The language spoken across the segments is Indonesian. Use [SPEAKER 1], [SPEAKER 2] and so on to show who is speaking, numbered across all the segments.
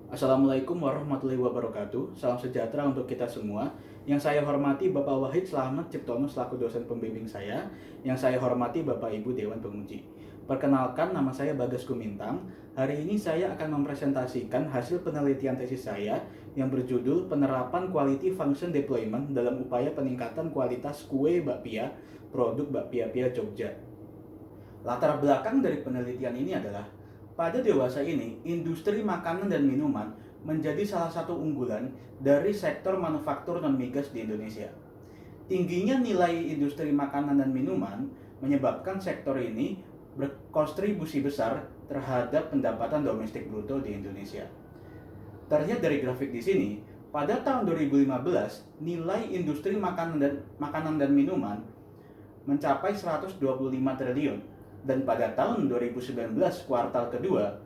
[SPEAKER 1] Assalamualaikum warahmatullahi wabarakatuh. Salam sejahtera untuk kita semua. Yang saya hormati Bapak Wahid Slamet Ciptono selaku dosen pembimbing saya. Yang saya hormati Bapak Ibu Dewan Penguji. Perkenalkan, nama saya Bagas Gumintang. Hari ini saya akan mempresentasikan hasil penelitian tesis saya yang berjudul Penerapan Quality Function Deployment dalam upaya peningkatan kualitas kue bakpia produk Bakpia Pia Jogja. Latar belakang dari penelitian ini adalah pada dewasa ini, industri makanan dan minuman menjadi salah satu unggulan dari sektor manufaktur non-migas di Indonesia. Tingginya nilai industri makanan dan minuman menyebabkan sektor ini berkontribusi besar terhadap pendapatan domestik bruto di Indonesia. Terlihat dari grafik di sini, pada tahun 2015, nilai industri makanan dan minuman mencapai 125 triliun dan pada tahun 2019 kuartal kedua,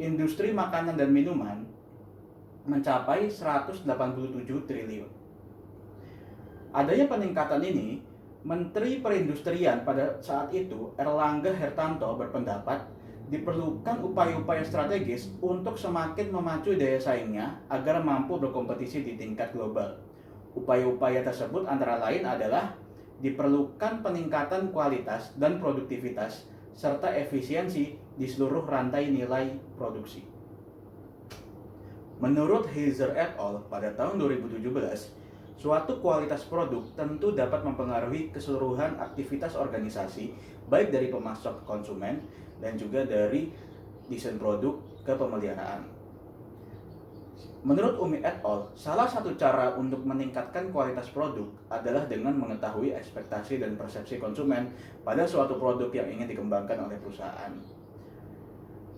[SPEAKER 1] industri makanan dan minuman mencapai 187 triliun. Adanya peningkatan ini, Menteri Perindustrian pada saat itu, Erlangga Hertanto, berpendapat diperlukan upaya-upaya strategis untuk semakin memacu daya saingnya agar mampu berkompetisi di tingkat global. Upaya-upaya tersebut antara lain adalah diperlukan peningkatan kualitas dan produktivitas serta efisiensi di seluruh rantai nilai produksi. Menurut Heiser et al. Pada tahun 2017, suatu kualitas produk tentu dapat mempengaruhi keseluruhan aktivitas organisasi, baik dari pemasok ke konsumen dan juga dari desain produk ke pemeliharaan. Menurut Umi et al., salah satu cara untuk meningkatkan kualitas produk adalah dengan mengetahui ekspektasi dan persepsi konsumen pada suatu produk yang ingin dikembangkan oleh perusahaan.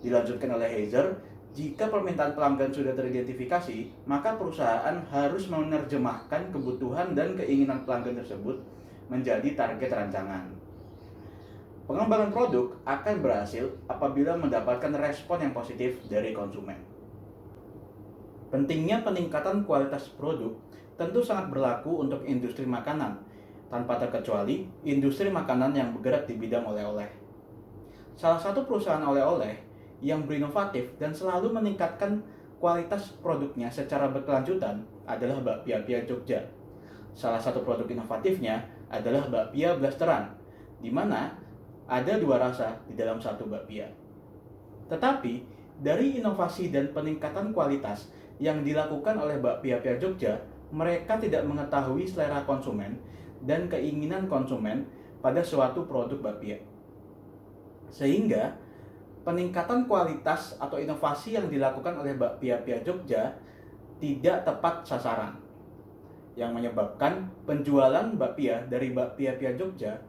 [SPEAKER 1] Dilanjutkan oleh Heiser, jika permintaan pelanggan sudah teridentifikasi, maka perusahaan harus menerjemahkan kebutuhan dan keinginan pelanggan tersebut menjadi target rancangan. Pengembangan produk akan berhasil apabila mendapatkan respon yang positif dari konsumen. Pentingnya peningkatan kualitas produk tentu sangat berlaku untuk industri makanan, tanpa terkecuali industri makanan yang bergerak di bidang oleh-oleh. Salah satu perusahaan oleh-oleh yang berinovatif dan selalu meningkatkan kualitas produknya secara berkelanjutan adalah Bakpia Pia Jogja. Salah satu produk inovatifnya adalah bakpia blasteran, di mana ada dua rasa di dalam satu bakpia. Tetapi, dari inovasi dan peningkatan kualitas yang dilakukan oleh Bakpia Pia Jogja, mereka tidak mengetahui selera konsumen dan keinginan konsumen pada suatu produk bakpia. Sehingga, peningkatan kualitas atau inovasi yang dilakukan oleh Bakpia Pia Jogja tidak tepat sasaran, yang menyebabkan penjualan bakpia dari Bakpia Pia Jogja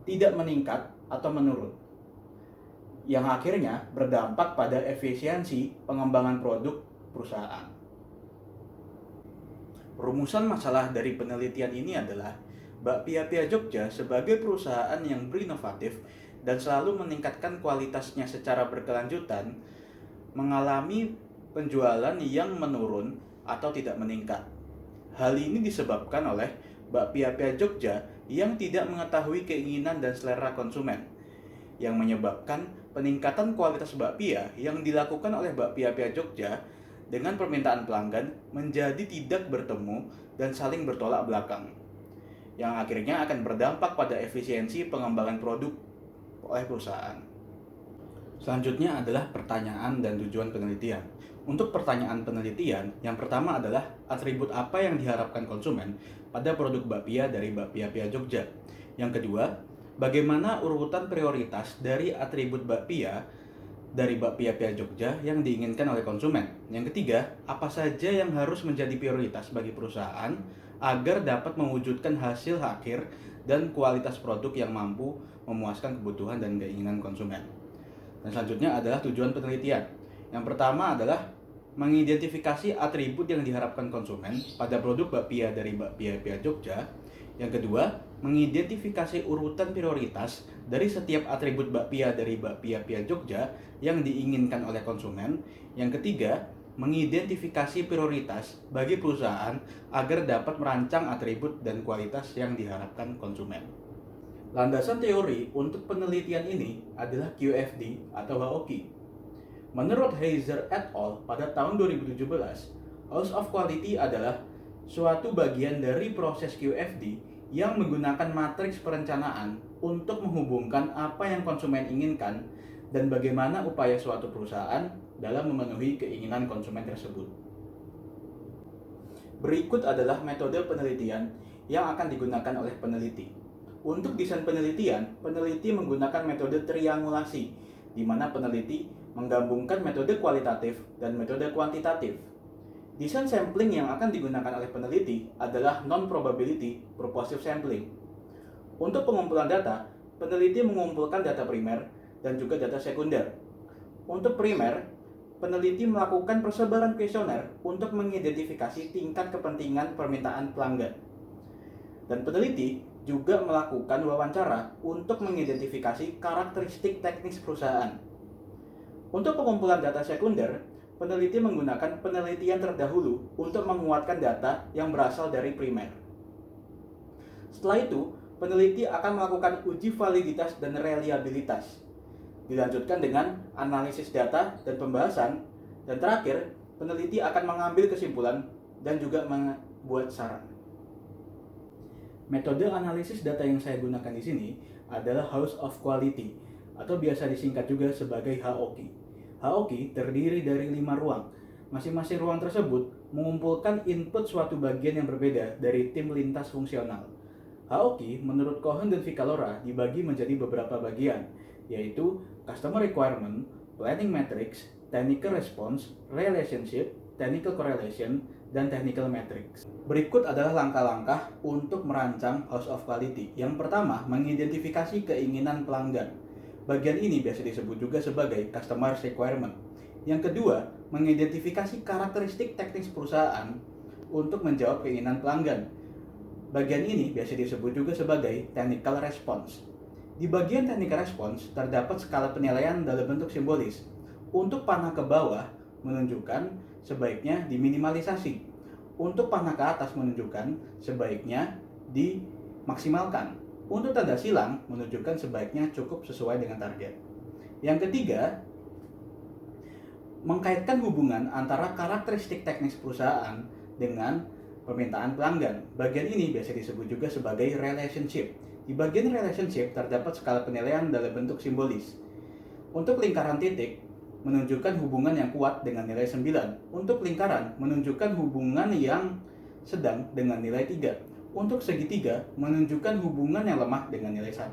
[SPEAKER 1] tidak meningkat atau menurun, yang akhirnya berdampak pada efisiensi pengembangan produk perusahaan. Rumusan masalah dari penelitian ini adalah Bakpia Pia Jogja sebagai perusahaan yang berinovatif dan selalu meningkatkan kualitasnya secara berkelanjutan mengalami penjualan yang menurun atau tidak meningkat. Hal ini disebabkan oleh Bakpia Pia Jogja yang tidak mengetahui keinginan dan selera konsumen, yang menyebabkan peningkatan kualitas bakpia yang dilakukan oleh Bakpia Pia Jogja dengan permintaan pelanggan menjadi tidak bertemu dan saling bertolak belakang, yang akhirnya akan berdampak pada efisiensi pengembangan produk oleh perusahaan. Selanjutnya adalah pertanyaan dan tujuan penelitian. Untuk pertanyaan penelitian, yang pertama adalah atribut apa yang diharapkan konsumen pada produk bakpia dari Bakpia Pia Jogja. Yang kedua, bagaimana urutan prioritas dari atribut bakpia dari Bakpia Pia Jogja yang diinginkan oleh konsumen. Yang ketiga, apa saja yang harus menjadi prioritas bagi perusahaan agar dapat mewujudkan hasil akhir dan kualitas produk yang mampu memuaskan kebutuhan dan keinginan konsumen. Dan selanjutnya adalah tujuan penelitian. Yang pertama adalah mengidentifikasi atribut yang diharapkan konsumen pada produk bakpia dari Bakpia Pia Jogja. Yang kedua, mengidentifikasi urutan prioritas dari setiap atribut bakpia dari Bakpia Pia Jogja yang diinginkan oleh konsumen. Yang ketiga, mengidentifikasi prioritas bagi perusahaan agar dapat merancang atribut dan kualitas yang diharapkan konsumen. Landasan teori untuk penelitian ini adalah QFD atau HOQ. Menurut Heiser et al. Pada tahun 2017, House of Quality adalah suatu bagian dari proses QFD yang menggunakan matriks perencanaan untuk menghubungkan apa yang konsumen inginkan dan bagaimana upaya suatu perusahaan dalam memenuhi keinginan konsumen tersebut. Berikut adalah metode penelitian yang akan digunakan oleh peneliti. Untuk desain penelitian, peneliti menggunakan metode triangulasi, di mana peneliti menggabungkan metode kualitatif dan metode kuantitatif. Desain sampling yang akan digunakan oleh peneliti adalah non-probability purposive sampling. Untuk pengumpulan data, peneliti mengumpulkan data primer dan juga data sekunder. Untuk primer, peneliti melakukan persebaran kuesioner untuk mengidentifikasi tingkat kepentingan permintaan pelanggan. Dan peneliti juga melakukan wawancara untuk mengidentifikasi karakteristik teknis perusahaan. Untuk pengumpulan data sekunder, peneliti menggunakan penelitian terdahulu untuk menguatkan data yang berasal dari primer. Setelah itu, peneliti akan melakukan uji validitas dan reliabilitas. Dilanjutkan dengan analisis data dan pembahasan, dan terakhir, peneliti akan mengambil kesimpulan dan juga membuat saran. Metode analisis data yang saya gunakan di sini adalah House of Quality atau biasa disingkat juga sebagai HOQ. HOQ terdiri dari 5 ruang. Masing-masing ruang tersebut mengumpulkan input suatu bagian yang berbeda dari tim lintas fungsional. HOQ menurut Cohen dan Vicalora dibagi menjadi beberapa bagian, yaitu Customer Requirement, Planning Matrix, Technical Response, Relationship, Technical Correlation, dan Technical Matrix. Berikut adalah langkah-langkah untuk merancang House of Quality. Yang pertama, mengidentifikasi keinginan pelanggan. Bagian ini biasa disebut juga sebagai Customer Requirement. Yang kedua, mengidentifikasi karakteristik teknis perusahaan untuk menjawab keinginan pelanggan. Bagian ini biasa disebut juga sebagai Technical Response. Di bagian Technical Response terdapat skala penilaian dalam bentuk simbolis. Untuk panah ke bawah menunjukkan sebaiknya diminimalisasi. Untuk panah ke atas menunjukkan sebaiknya dimaksimalkan. Untuk tanda silang menunjukkan sebaiknya cukup sesuai dengan target. Yang ketiga, mengkaitkan hubungan antara karakteristik teknis perusahaan dengan permintaan pelanggan. Bagian ini biasa disebut juga sebagai relationship. Di bagian relationship terdapat skala penilaian dalam bentuk simbolis. Untuk lingkaran titik menunjukkan hubungan yang kuat dengan nilai 9. Untuk lingkaran menunjukkan hubungan yang sedang dengan nilai 3. Untuk segitiga menunjukkan hubungan yang lemah dengan nilai 1.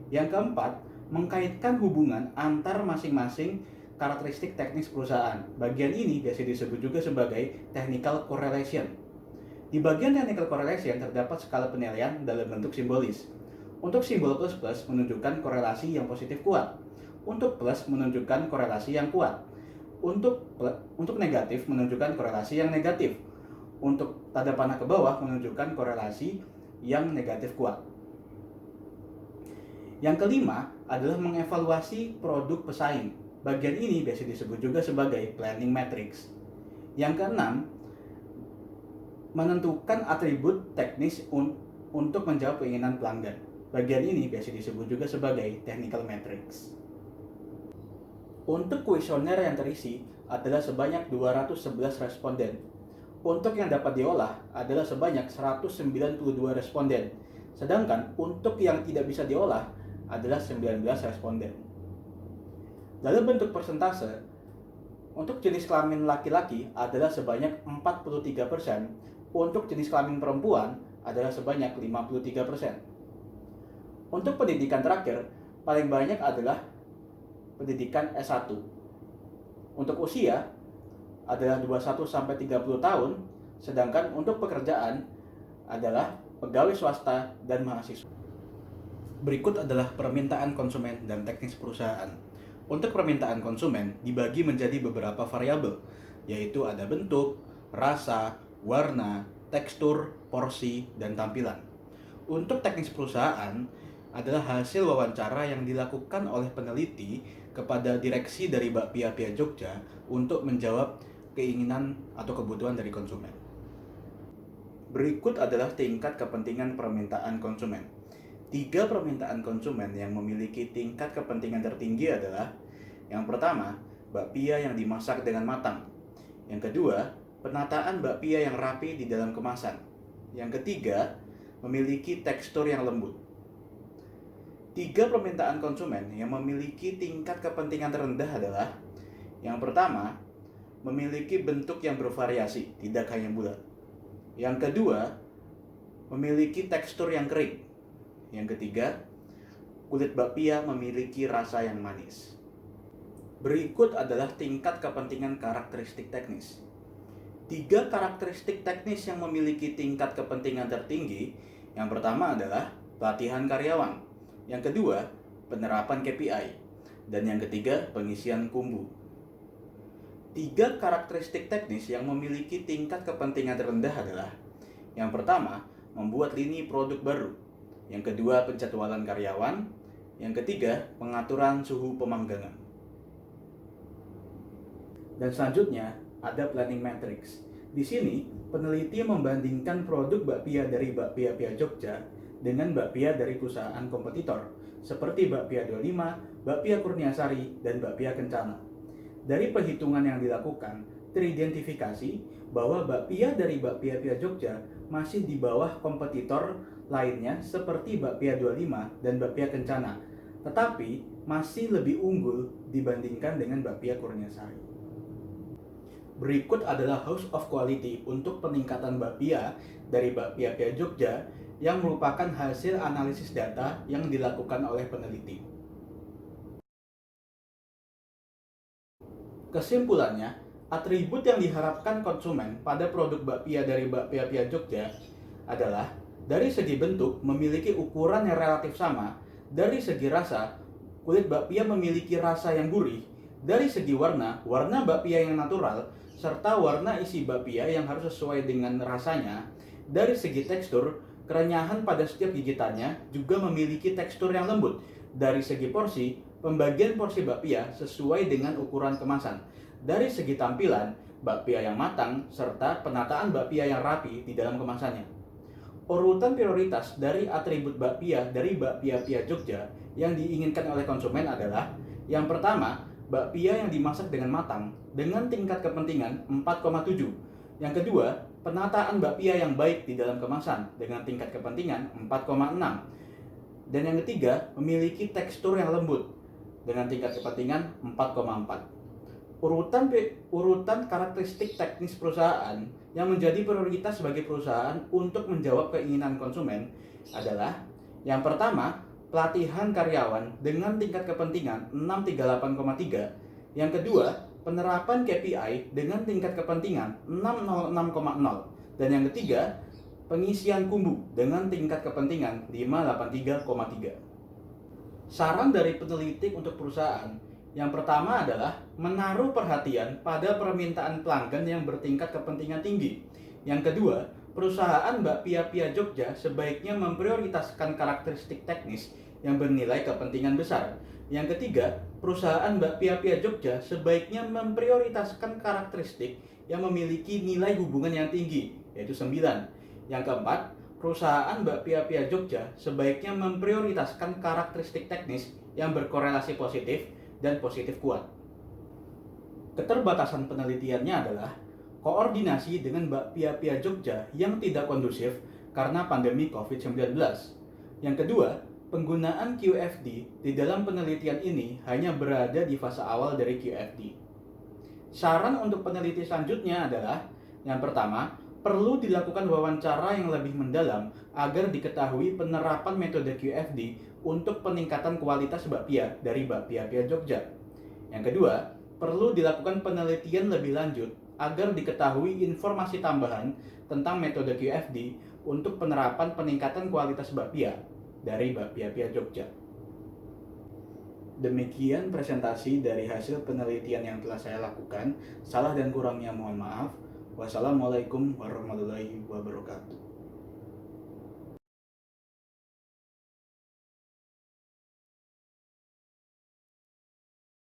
[SPEAKER 1] Yang keempat, mengkaitkan hubungan antar masing-masing karakteristik teknis perusahaan. Bagian ini biasa disebut juga sebagai technical correlation. Di bagian technical correlation terdapat skala penilaian dalam bentuk simbolis. Untuk simbol plus menunjukkan korelasi yang positif kuat. Untuk plus menunjukkan korelasi yang kuat. Untuk negatif menunjukkan korelasi yang negatif. Untuk tanda panah ke bawah menunjukkan korelasi yang negatif kuat. Yang kelima adalah mengevaluasi produk pesaing. Bagian ini biasa disebut juga sebagai planning matrix. Yang keenam, menentukan atribut teknis untuk menjawab keinginan pelanggan. Bagian ini biasa disebut juga sebagai technical matrix. Untuk kuesioner yang terisi adalah sebanyak 211 responden. Untuk yang dapat diolah adalah sebanyak 192 responden. Sedangkan untuk yang tidak bisa diolah adalah 19 responden. Dalam bentuk persentase, untuk jenis kelamin laki-laki adalah sebanyak 43%, untuk jenis kelamin perempuan adalah sebanyak 53%. Untuk pendidikan terakhir, paling banyak adalah pendidikan S1. Untuk usia adalah 21-30 tahun, sedangkan untuk pekerjaan adalah pegawai swasta dan mahasiswa. Berikut adalah permintaan konsumen dan teknis perusahaan. Untuk permintaan konsumen dibagi menjadi beberapa variabel, yaitu ada bentuk, rasa, warna, tekstur, porsi, dan tampilan. Untuk teknis perusahaan adalah hasil wawancara yang dilakukan oleh peneliti kepada direksi dari Bakpia Pia Jogja untuk menjawab keinginan atau kebutuhan dari konsumen. Berikut adalah tingkat kepentingan permintaan konsumen. 3 permintaan konsumen yang memiliki tingkat kepentingan tertinggi adalah: yang pertama, bakpia yang dimasak dengan matang. Yang kedua, penataan bakpia yang rapi di dalam kemasan. Yang ketiga, memiliki tekstur yang lembut. 3 permintaan konsumen yang memiliki tingkat kepentingan terendah adalah: yang pertama, memiliki bentuk yang bervariasi, tidak hanya bulat. Yang kedua, memiliki tekstur yang kering. Yang ketiga, kulit bakpia memiliki rasa yang manis. Berikut adalah tingkat kepentingan karakteristik teknis. 3 karakteristik teknis yang memiliki tingkat kepentingan tertinggi. Yang pertama adalah pelatihan karyawan. Yang kedua, penerapan KPI. Dan yang ketiga, pengisian kumbu. 3 karakteristik teknis yang memiliki tingkat kepentingan terendah adalah: yang pertama, membuat lini produk baru. Yang kedua, penjadwalan karyawan. Yang ketiga, pengaturan suhu pemanggangan. Dan selanjutnya, ada planning matrix. Di sini, peneliti membandingkan produk bakpia dari Bakpia Pia Jogja dengan bakpia dari perusahaan kompetitor, seperti Bakpia 25, Bakpia Kurniasari, dan Bakpia Kencana. Dari perhitungan yang dilakukan, teridentifikasi bahwa bakpia dari Bakpia Pia Jogja masih di bawah kompetitor lainnya seperti Bakpia 25 dan Bakpia Kencana, tetapi masih lebih unggul dibandingkan dengan Bakpia Kurniasari. Berikut adalah House of Quality untuk peningkatan bakpia dari Bakpia Pia Jogja yang merupakan hasil analisis data yang dilakukan oleh peneliti. Kesimpulannya, atribut yang diharapkan konsumen pada produk bakpia dari Bakpia Pia Jogja adalah: dari segi bentuk, memiliki ukuran yang relatif sama. Dari segi rasa, kulit bakpia memiliki rasa yang gurih. Dari segi warna, warna bakpia yang natural, serta warna isi bakpia yang harus sesuai dengan rasanya. Dari segi tekstur, kerenyahan pada setiap gigitannya juga memiliki tekstur yang lembut. Dari segi porsi, pembagian porsi bakpia sesuai dengan ukuran kemasan. Dari segi tampilan, bakpia yang matang, serta penataan bakpia yang rapi di dalam kemasannya. Urutan prioritas dari atribut bakpia dari Bakpia Pia Jogja yang diinginkan oleh konsumen adalah: yang pertama, bakpia yang dimasak dengan matang dengan tingkat kepentingan 4,7. Yang kedua, penataan bakpia yang baik di dalam kemasan dengan tingkat kepentingan 4,6. Dan yang ketiga, memiliki tekstur yang lembut dengan tingkat kepentingan 4,4. Urutan karakteristik teknis perusahaan yang menjadi prioritas sebagai perusahaan untuk menjawab keinginan konsumen adalah: yang pertama, pelatihan karyawan dengan tingkat kepentingan 638,3. Yang kedua, penerapan KPI dengan tingkat kepentingan 606,0. Dan yang ketiga, pengisian kumbu dengan tingkat kepentingan 583,3. Saran dari peneliti untuk perusahaan: yang pertama adalah menaruh perhatian pada permintaan pelanggan yang bertingkat kepentingan tinggi. Yang kedua, perusahaan Bakpia Pia Jogja sebaiknya memprioritaskan karakteristik teknis yang bernilai kepentingan besar. Yang ketiga, perusahaan Bakpia Pia Jogja sebaiknya memprioritaskan karakteristik yang memiliki nilai hubungan yang tinggi, yaitu 9. Yang keempat, perusahaan Bakpia Pia Jogja sebaiknya memprioritaskan karakteristik teknis yang berkorelasi positif dan positif kuat. Keterbatasan penelitiannya adalah koordinasi dengan Bakpia Pia Jogja yang tidak kondusif karena pandemi COVID-19. Yang kedua, penggunaan QFD di dalam penelitian ini hanya berada di fase awal dari QFD. Saran untuk peneliti selanjutnya adalah: yang pertama, perlu dilakukan wawancara yang lebih mendalam agar diketahui penerapan metode QFD untuk peningkatan kualitas bakpia dari Bakpia Pia Jogja. Yang kedua, perlu dilakukan penelitian lebih lanjut agar diketahui informasi tambahan tentang metode QFD untuk penerapan peningkatan kualitas bakpia dari Bakpia Pia Jogja. Demikian presentasi dari hasil penelitian yang telah saya lakukan. Salah dan kurangnya mohon maaf. Wassalamualaikum warahmatullahi wabarakatuh.